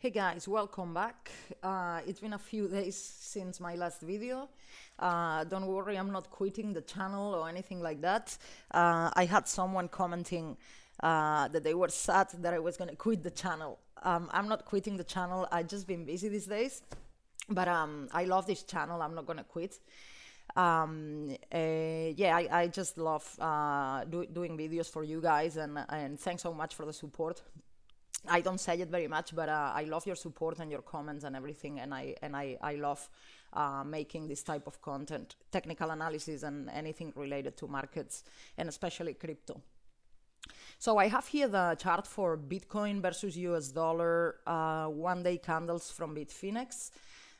Hey guys, welcome back. It's been a few days since my last video. Don't worry, I'm not quitting the channel or anything like that. I had someone commenting that they were sad that I was going to quit the channel. I'm not quitting the channel. I've just been busy these days. But I love this channel. I'm not going to quit. I just love doing videos for you guys, and thanks so much for the support. I don't say it very much, but I love your support and your comments and everything, and I love making this type of content, technical analysis and anything related to markets, and especially crypto. So I have here the chart for Bitcoin versus US dollar, one-day candles from Bitfinex.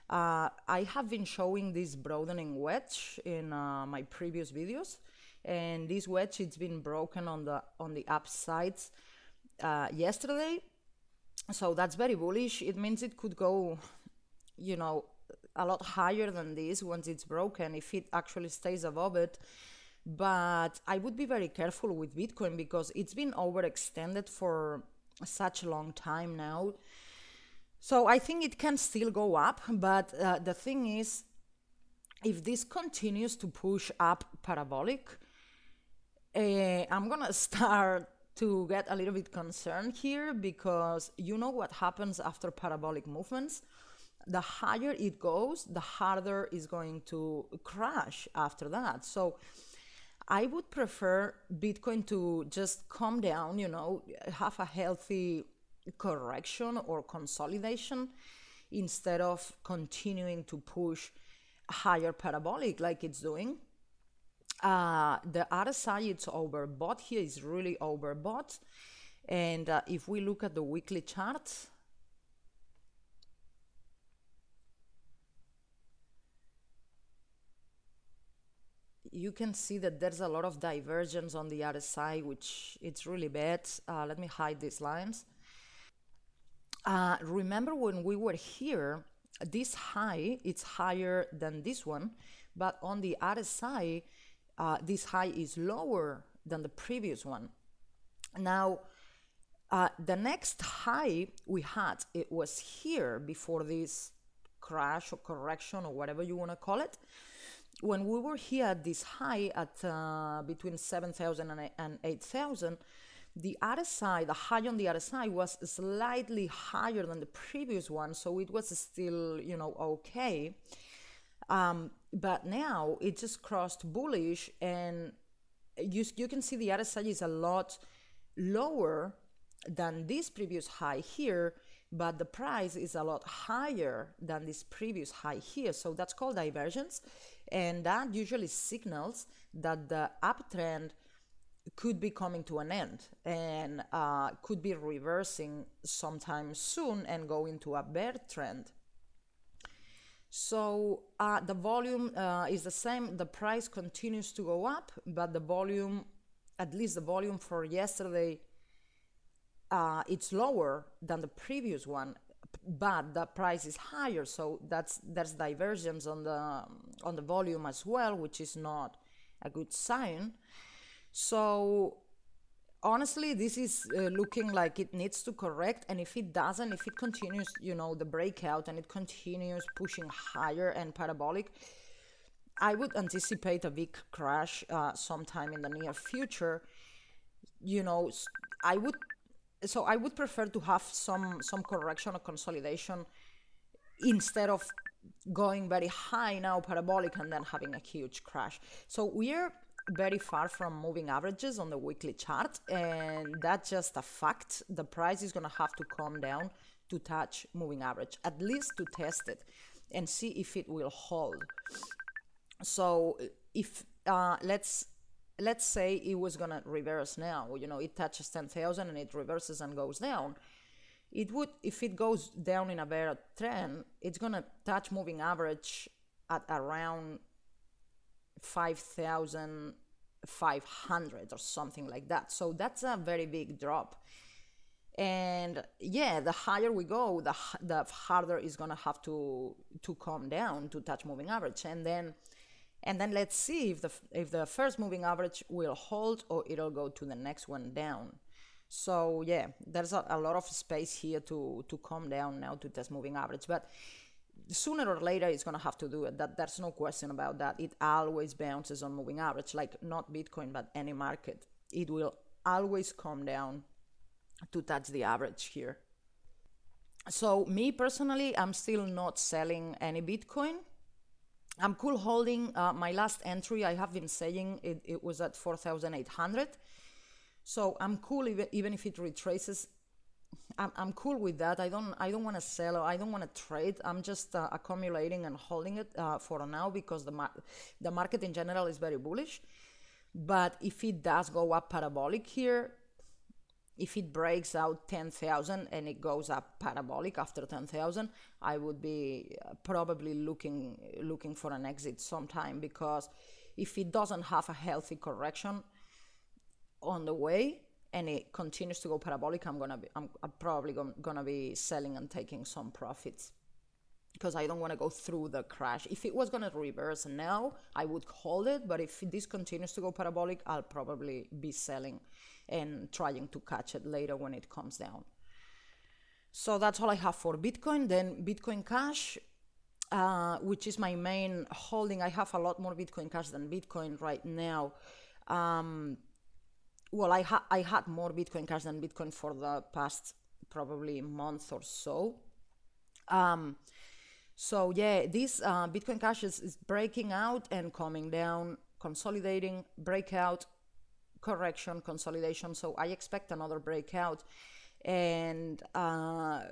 I have been showing this broadening wedge in my previous videos, and this wedge, it's been broken on the upsides yesterday. So that's very bullish. It means it could go, a lot higher than this once it's broken, if it actually stays above it. But I would be very careful with Bitcoin because it's been overextended for such a long time now. So I think it can still go up, but the thing is, if this continues to push up parabolic, I'm gonna start to get a little bit concerned here, because you know what happens after parabolic movements. The higher it goes, the harder it's going to crash after that. So I would prefer Bitcoin to just calm down, have a healthy correction or consolidation, instead of continuing to push higher parabolic like it's doing. The RSI, it's overbought here, is really overbought. And if we look at the weekly chart, you can see that there's a lot of divergence on the RSI, which it's really bad. Let me hide these lines. Remember when we were here, this high, it's higher than this one, but on the RSI, this high is lower than the previous one. Now, the next high we had, it was here before this crash or correction or whatever you want to call it. When we were here at this high at between 7,000 and 8,000, the RSI, the high on the RSI was slightly higher than the previous one, so it was still, okay. But now it just crossed bullish, and you can see the RSI is a lot lower than this previous high here, but the price is a lot higher than this previous high here. So that's called divergence, and that usually signals that the uptrend could be coming to an end, and could be reversing sometime soon and go into a bear trend. So the volume is the same. The price continues to go up, but the volume, at least the volume for yesterday, it's lower than the previous one, but the price is higher. So there's divergence on the volume as well, which is not a good sign. So honestly, this is looking like it needs to correct, and if it doesn't, if it continues, the breakout, and it continues pushing higher and parabolic, I would anticipate a big crash sometime in the near future. I would prefer to have some correction or consolidation, instead of going very high now parabolic and then having a huge crash. So we're very far from moving averages on the weekly chart, and that's just a fact. The price is going to have to calm down to touch moving average, at least to test it and see if it will hold. So if let's say it was going to reverse now, it touches 10,000 and it reverses and goes down. It would, if it goes down in a bear trend, it's going to touch moving average at around 5,500 or something like that. So that's a very big drop. And yeah, the higher we go, the harder it's gonna have to come down to touch moving average. And then let's see if the first moving average will hold, or it'll go to the next one down. So yeah, there's a lot of space here to come down now to test moving average, but sooner or later it's going to have to do it. There's no question about that. It always bounces on moving average, like not Bitcoin but any market. It will always come down to touch the average here. So me personally, I'm still not selling any Bitcoin. I'm cool holding my last entry. I have been saying it was at 4,800. So I'm cool even if it retraces. I'm cool with that. I don't want to sell or I don't want to trade. I'm just accumulating and holding it for now because the market in general is very bullish. But if it does go up parabolic here, if it breaks out 10,000 and it goes up parabolic after 10,000, I would be probably looking for an exit sometime, because if it doesn't have a healthy correction on the way and it continues to go parabolic, I'm probably gonna be selling and taking some profits, because I don't want to go through the crash. If it was going to reverse now, I would hold it, but if this continues to go parabolic, I'll probably be selling and trying to catch it later when it comes down. So that's all I have for Bitcoin. Then Bitcoin Cash, which is my main holding. I have a lot more Bitcoin Cash than Bitcoin right now. Well, I had more Bitcoin Cash than Bitcoin for the past probably month or so. So yeah, this Bitcoin Cash is breaking out and coming down, consolidating, breakout, correction, consolidation. So I expect another breakout. And,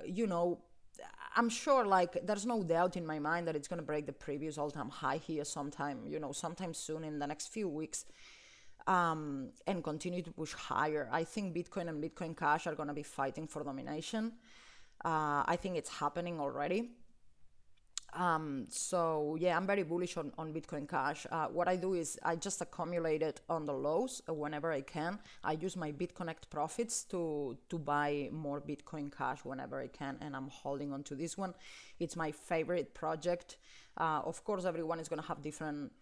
you know, I'm sure, like, there's no doubt in my mind that it's going to break the previous all-time high here sometime soon in the next few weeks, and continue to push higher. I think Bitcoin and Bitcoin Cash are going to be fighting for domination. I think it's happening already. So yeah, I'm very bullish on Bitcoin Cash. What I do is I just accumulate it on the lows whenever I can. I use my Bitconnect profits to buy more Bitcoin Cash whenever I can, and I'm holding on to this one. It's my favorite project. Of course, everyone is going to have different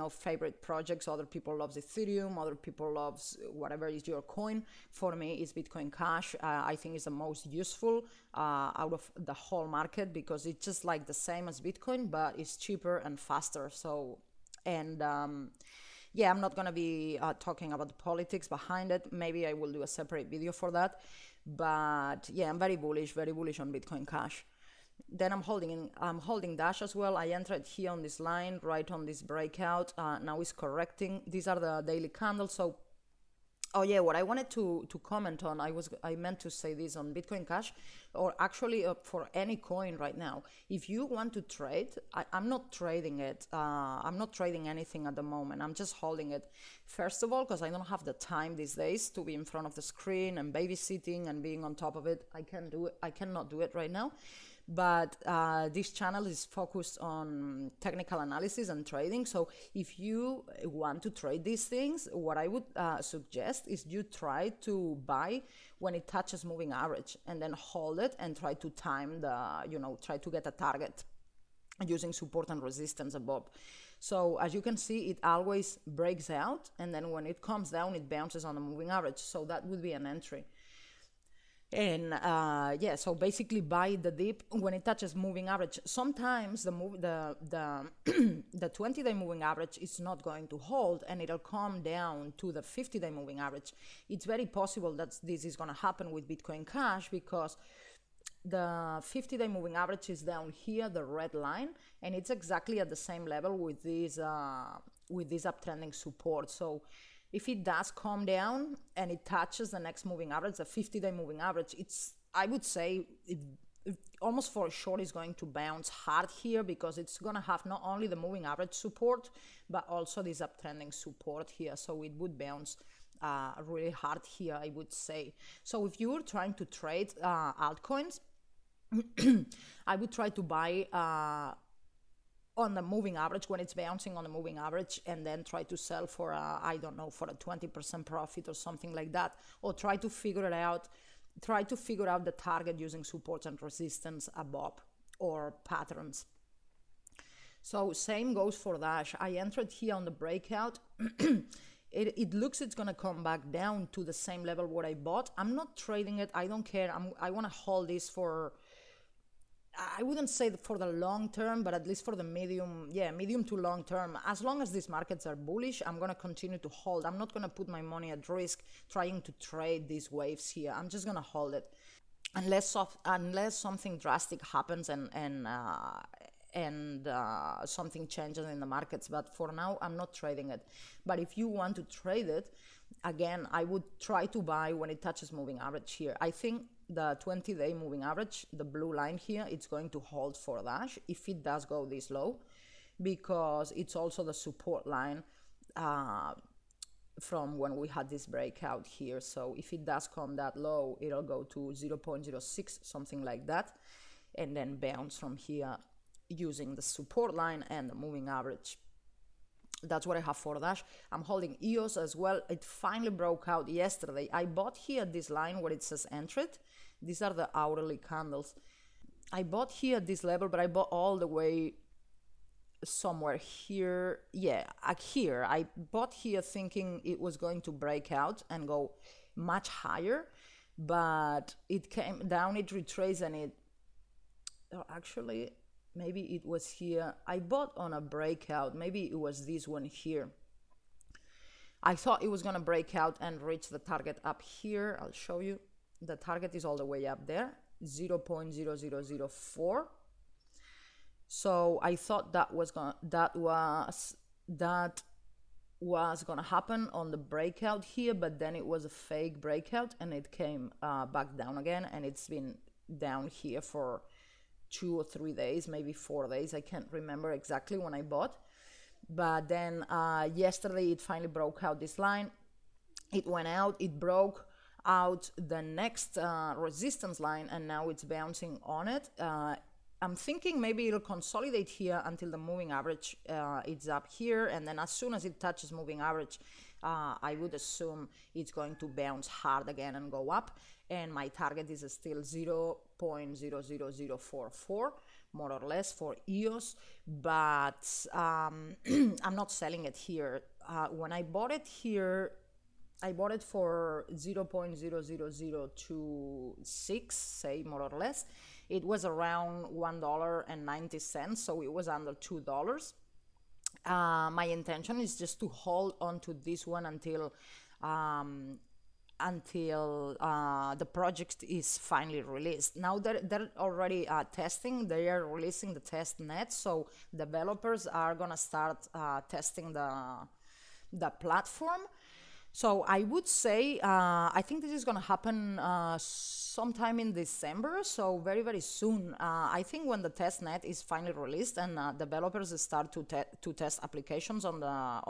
favorite projects. Other people loves Ethereum, other people loves whatever is your coin. For me, it's Bitcoin Cash. I think it's the most useful out of the whole market, because it's just like the same as Bitcoin, but it's cheaper and faster. So, and yeah, I'm not gonna be talking about the politics behind it. Maybe I will do a separate video for that. But yeah, I'm very bullish on Bitcoin Cash. Then I'm holding Dash as well. I entered here on this line, right on this breakout. Now it's correcting. These are the daily candles. So, oh yeah, what I wanted to comment on, I meant to say this on Bitcoin Cash, or actually for any coin right now. If you want to trade, I'm not trading it. I'm not trading anything at the moment. I'm just holding it. First of all, because I don't have the time these days to be in front of the screen and babysitting and being on top of it. I cannot do it right now. But this channel is focused on technical analysis and trading. So if you want to trade these things, what I would suggest is you try to buy when it touches moving average, and then hold it and try to time try to get a target using support and resistance above. So as you can see, it always breaks out, and then when it comes down, it bounces on the moving average. So that would be an entry. And yeah, so basically buy the dip when it touches moving average. Sometimes the 20-day moving average is not going to hold, and it'll come down to the 50-day moving average. It's very possible that this is going to happen with Bitcoin Cash, because the 50-day moving average is down here, the red line, and it's exactly at the same level with this uptrending support. So if it does come down and it touches the next moving average, the 50-day moving average, I would say it almost for sure is going to bounce hard here, because it's going to have not only the moving average support, but also this uptrending support here. So it would bounce really hard here, I would say. So if you're trying to trade altcoins, I would try to buy on the moving average when it's bouncing on the moving average, and then try to sell for I don't know, for a 20% profit or something like that, or try to figure out the target using supports and resistance above or patterns. So same goes for Dash. I entered here on the breakout it looks it's gonna come back down to the same level what I bought. I'm not trading it. I don't care. I want to hold this for, I wouldn't say for the long term, but at least for the medium to long term. As long as these markets are bullish, I'm going to continue to hold. I'm not going to put my money at risk trying to trade these waves here. I'm just going to hold it. Unless something drastic happens and something changes in the markets. But for now, I'm not trading it. But if you want to trade it, again, I would try to buy when it touches moving average here. I think the 20-day moving average, the blue line here, it's going to hold for Dash if it does go this low, because it's also the support line from when we had this breakout here. So if it does come that low, it'll go to 0.06, something like that, and then bounce from here using the support line and the moving average. That's what I have for Dash. I'm holding EOS as well. It finally broke out yesterday. I bought here this line where it says entered. These are the hourly candles. I bought here at this level, but I bought all the way somewhere here. Yeah, here. I bought here thinking it was going to break out and go much higher, but it came down, it retraced, and it actually, maybe it was here. I bought on a breakout. Maybe it was this one here. I thought it was going to break out and reach the target up here. I'll show you. The target is all the way up there, 0.0004. So I thought that was going to happen on the breakout here, but then it was a fake breakout and it came back down again, and it's been down here for 2 or 3 days, maybe 4 days. I can't remember exactly when I bought. But then yesterday it finally broke out this line. It went out, it broke out the next resistance line, and now it's bouncing on it. I'm thinking maybe it'll consolidate here until the moving average is up here, and then as soon as it touches moving average, I would assume it's going to bounce hard again and go up. And my target is still 0.00044, more or less, for EOS, but I'm not selling it here. When I bought it here, I bought it for 0.00026, say, more or less. It was around $1.90, so it was under $2. My intention is just to hold on to this one until the project is finally released. Now they're already testing. They are releasing the test net, so developers are gonna start testing the platform. So I would say I think this is gonna happen sometime in December, so very, very soon. I think when the test net is finally released and developers start to test applications on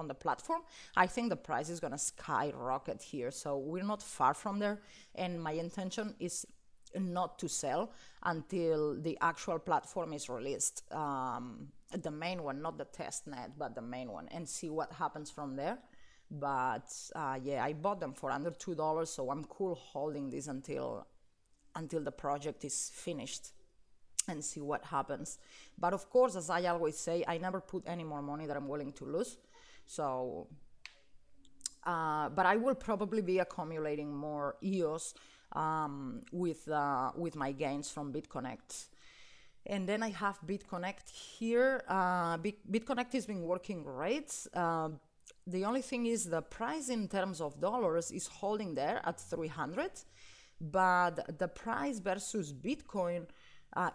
the platform, I think the price is gonna skyrocket here. So we're not far from there, and my intention is not to sell until the actual platform is released, the main one, not the test net, but the main one, and see what happens from there. But yeah, I bought them for under $2, so I'm cool holding this until the project is finished and see what happens. But of course, as I always say, I never put any more money that I'm willing to lose. So but I will probably be accumulating more EOS with my gains from Bitconnect. And then I have Bitconnect here. Bitconnect has been working great. The only thing is the price in terms of dollars is holding there at 300, but the price versus Bitcoin,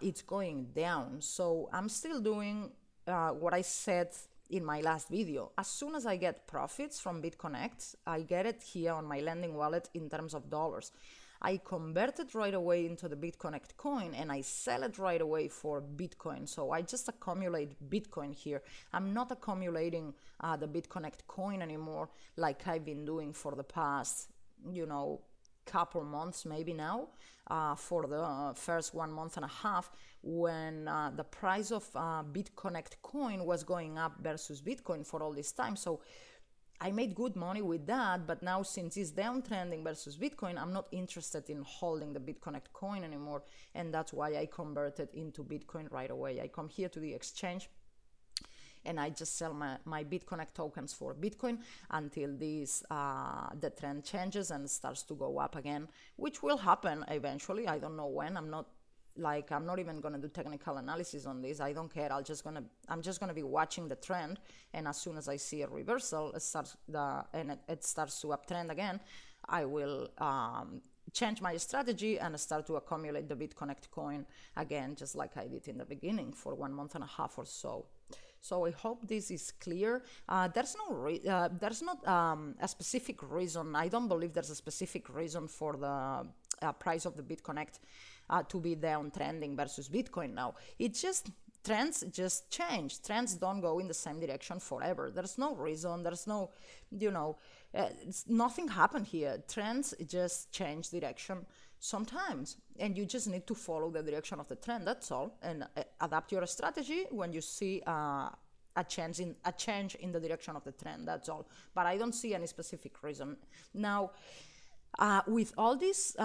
it's going down. So I'm still doing what I said in my last video. As soon as I get profits from Bitconnect, I get it here on my lending wallet in terms of dollars. I convert it right away into the Bitconnect coin and I sell it right away for Bitcoin. So I just accumulate Bitcoin here. I'm not accumulating the Bitconnect coin anymore like I've been doing for the past, couple months maybe now, for the first 1.5 months when the price of Bitconnect coin was going up versus Bitcoin for all this time. So I made good money with that, but now since it's downtrending versus Bitcoin, I'm not interested in holding the Bitconnect coin anymore, and that's why I converted into Bitcoin right away. I come here to the exchange, and I just sell my Bitconnect tokens for Bitcoin until the trend changes and starts to go up again, which will happen eventually. I don't know when. I'm not even gonna do technical analysis on this. I don't care. I'm just gonna be watching the trend, and as soon as I see a reversal, it starts to uptrend again, I will change my strategy and start to accumulate the Bitconnect coin again, just like I did in the beginning for 1.5 months or so. So I hope this is clear. There's not a specific reason. I don't believe there's a specific reason for the price of the Bitconnect to be downtrending versus Bitcoin now. It's just trends just change. Trends don't go in the same direction forever. There's no reason. There's no, nothing happened here. Trends just change direction sometimes, and you just need to follow the direction of the trend. That's all, and adapt your strategy when you see a change in the direction of the trend. That's all. But I don't see any specific reason now. With all this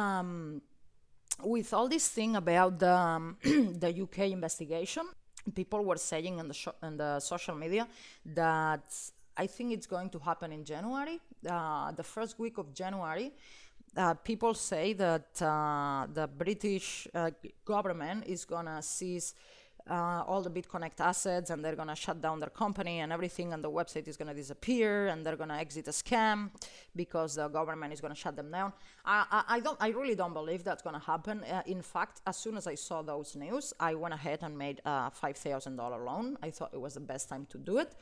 thing about the UK investigation, people were saying in the social media that I think it's going to happen in January, the first week of January. People say that the British government is gonna seize all the Bitconnect assets, and they're gonna shut down their company and everything, and the website is gonna disappear, and they're gonna exit a scam because the government is gonna shut them down. I really don't believe that's gonna happen. In fact, as soon as I saw those news, I went ahead and made a $5,000 loan. I thought it was the best time to do it.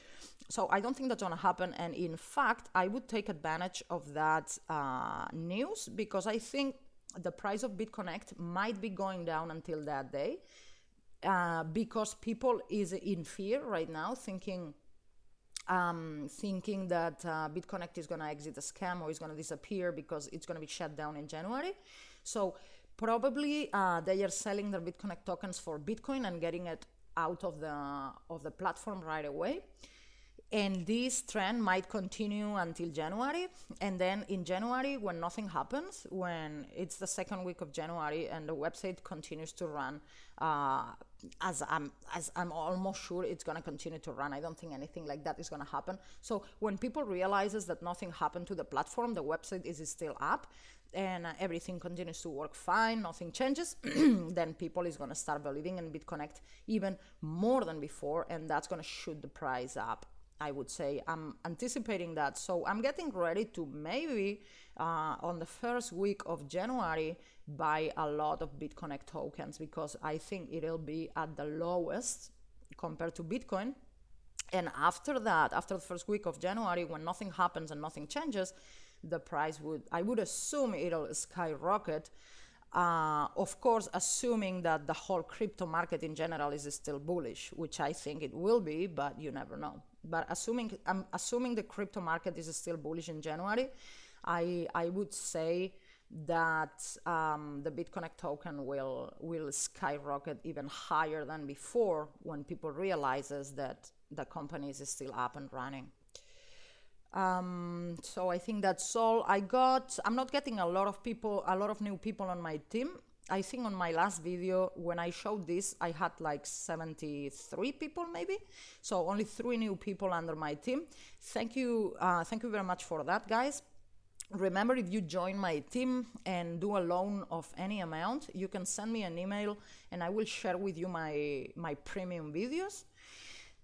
So I don't think that's gonna happen, and in fact, I would take advantage of that news, because I think the price of Bitconnect might be going down until that day. Because people is in fear right now, thinking that Bitconnect is going to exit a scam or is going to disappear because it's going to be shut down in January. So probably they are selling their Bitconnect tokens for Bitcoin and getting it out of the platform right away. And this trend might continue until January. And then in January, when nothing happens, when it's the second week of January and the website continues to run, as I'm almost sure it's going to continue to run. I don't think anything like that is going to happen. So when people realizes that nothing happened to the platform, the website is still up, and everything continues to work fine, nothing changes, then people is going to start believing in Bitconnect even more than before, and that's going to shoot the price up. I would say I'm anticipating that. So I'm getting ready to maybe on the first week of January buy a lot of Bitconnect tokens, because I think it'll be at the lowest compared to Bitcoin. And after that, after the first week of January, when nothing happens and nothing changes, the price I would assume it'll skyrocket. Of course, assuming that the whole crypto market in general is still bullish, which I think it will be, but you never know. But I'm assuming the crypto market is still bullish in January, I would say that the Bitconnect token will skyrocket even higher than before, when people realizes that the company is still up and running. So I think that's all I'm not getting a lot of new people on my team. I think on my last video, when I showed this, I had like 73 people maybe. So only 3 new people under my team. Thank you very much for that, guys. Remember, if you join my team and do a loan of any amount, you can send me an email and I will share with you my premium videos.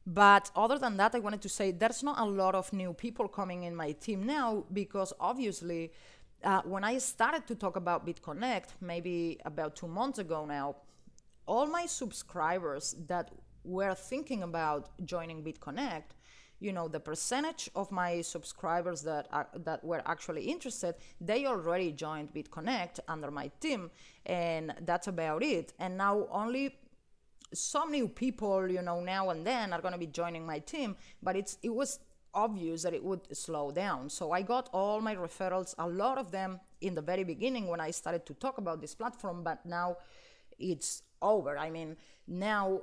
But other than that, I wanted to say there's not a lot of new people coming in my team now, because obviously when I started to talk about Bitconnect, maybe about 2 months ago now, all my subscribers that were thinking about joining Bitconnect, the percentage of my subscribers that were actually interested, they already joined Bitconnect under my team, and that's about it. And now only some new people, now and then are going to be joining my team, but it was obvious that it would slow down. So I got all my referrals, a lot of them in the very beginning when I started to talk about this platform, but now it's over. I mean, now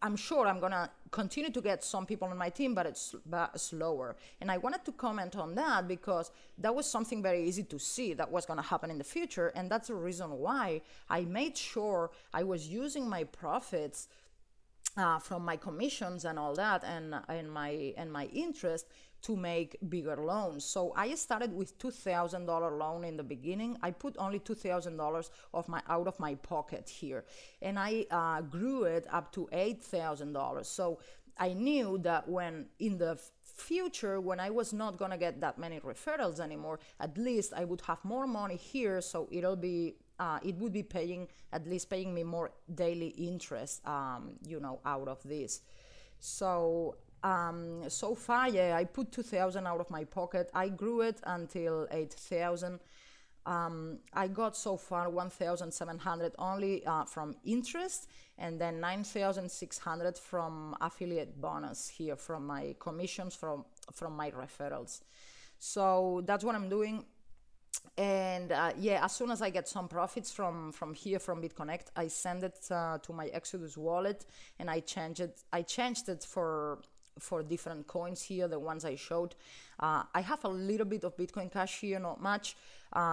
I'm sure I'm going to continue to get some people on my team, but it's slower. And I wanted to comment on that because that was something very easy to see that was going to happen in the future. And that's the reason why I made sure I was using my profits from my commissions and all that, and my interest, to make bigger loans. So I started with $2,000 loan in the beginning. I put only $2,000 of my out of my pocket here, and I grew it up to $8,000. So I knew that when in the future, when I was not gonna get that many referrals anymore, at least I would have more money here. So it would be paying, at least paying me more daily interest, out of this. So so far, yeah, I put 2,000 out of my pocket. I grew it until 8,000. I got so far 1,700 only from interest, and then 9,600 from affiliate bonus here, from my commissions, from my referrals. So that's what I'm doing. And yeah, as soon as I get some profits from here, from Bitconnect, I send it to my Exodus wallet, and I changed it for different coins here, the ones I showed. I have a little bit of Bitcoin Cash here, not much.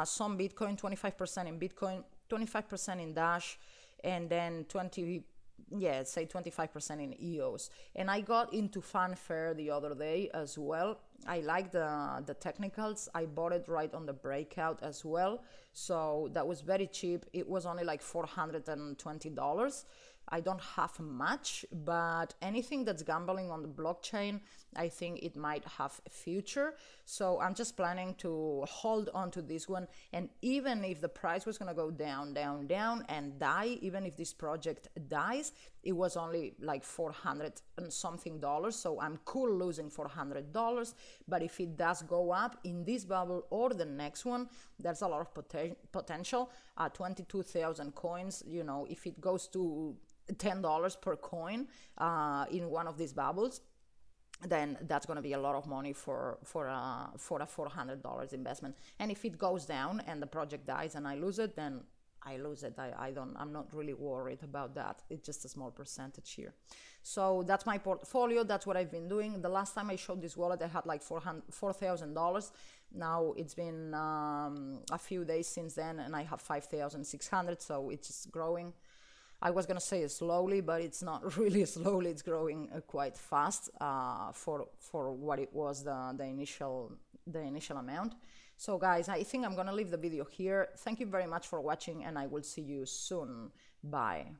Some Bitcoin, 25% in Bitcoin, 25% in Dash, and then 25% in EOS. And I got into FunFair the other day as well. I like the technicals. I bought it right on the breakout as well. So that was very cheap. It was only like $420. I don't have much, but anything that's gambling on the blockchain, I think it might have a future. So I'm just planning to hold on to this one. And even if the price was going to go down, down, down and die, even if this project dies, it was only like $400 and something. So I'm cool losing $400. But if it does go up in this bubble or the next one, there's a lot of potential. 22,000 coins, if it goes to $10 per coin in one of these bubbles, then that's going to be a lot of money for a $400 investment. And if it goes down and the project dies and I lose it, then I lose it. I'm not really worried about that. It's just a small percentage here. So that's my portfolio. That's what I've been doing. The last time I showed this wallet, I had like $4,000. Now it's been a few days since then, and I have 5,600. So it's just growing. I was gonna say slowly, but it's not really slowly. It's growing quite fast for what it was the initial amount. So guys, I think I'm gonna leave the video here. Thank you very much for watching, and I will see you soon. Bye.